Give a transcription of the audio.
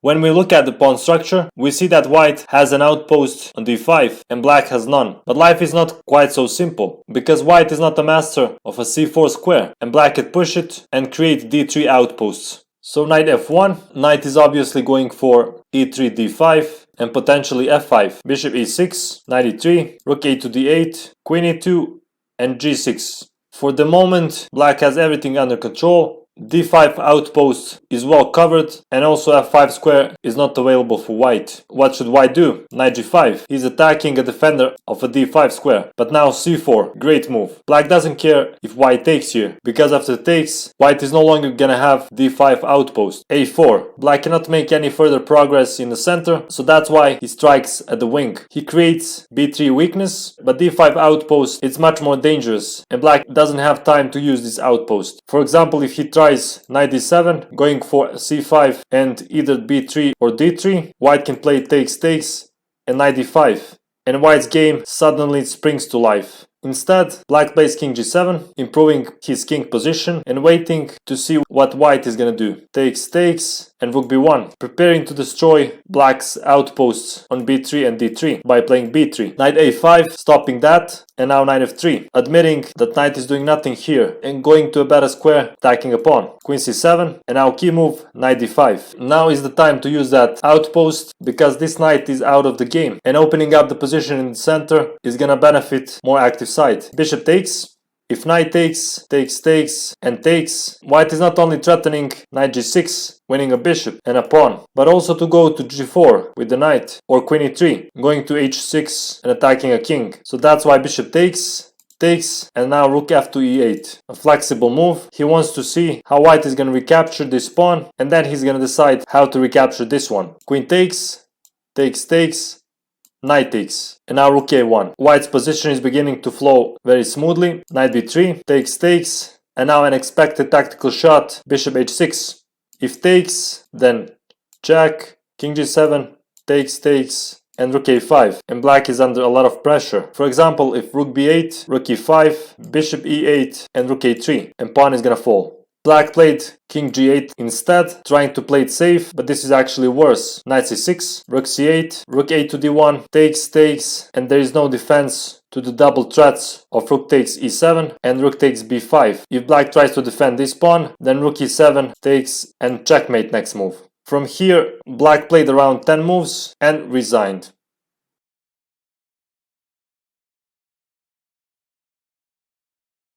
When we look at the pawn structure, we see that white has an outpost on d5 and black has none. But life is not quite so simple, because white is not a master of a c4 square and black can push it and create d3 outposts. So knight f1, knight is obviously going for e3 d5 and potentially f5, bishop e6, knight e3, rook a to d8, queen e2 and g6. For the moment, black has everything under control. d5 outpost is well covered and also f5 square is not available for white. What should white do? Knight g5. He's attacking a defender of a d5 square. But now c4, great move. Black doesn't care if white takes here, because after takes, white is no longer gonna have d5 outpost. a4. Black cannot make any further progress in the center, so that's why he strikes at the wing. He creates b3 weakness, but d5 outpost is much more dangerous and black doesn't have time to use this outpost. For example, if he tries knight d7, going for c5 and either b3 or d3, white can play takes and knight d5, and white's game suddenly springs to life. Instead, black plays king g7, improving his king position and waiting to see what white is gonna do. Takes, and rook b1, preparing to destroy black's outposts on b3 and d3 by playing b3. Knight a5, stopping that, and now knight f3, admitting that knight is doing nothing here and going to a better square, attacking a pawn. Queen c7, and now key move, knight d5. Now is the time to use that outpost, because this knight is out of the game, and opening up the position in the center is gonna benefit more active side. Bishop takes. If knight takes, and takes, white is not only threatening knight g6, winning a bishop and a pawn, but also to go to g4 with the knight, or queen e3, going to h6 and attacking a king. So that's why bishop takes, and now rook f to e8. A flexible move. He wants to see how white is going to recapture this pawn, and then he's going to decide how to recapture this one. Queen takes, knight takes, and now rook a1. White's position is beginning to flow very smoothly. Knight b3, takes, and now an expected tactical shot, bishop h6. If takes, then check, king g7, takes, and rook a5, and black is under a lot of pressure. For example, if rook b8, rook e5, bishop e8, and rook a3, and pawn is gonna fall. Black played king g8 instead, trying to play it safe, but this is actually worse. Knight c6, rook c8, rook a to d1, takes, and there is no defense to the double threats of rook takes e7 and rook takes b5. If black tries to defend this pawn, then rook e7 takes and checkmate next move. From here, black played around 10 moves and resigned.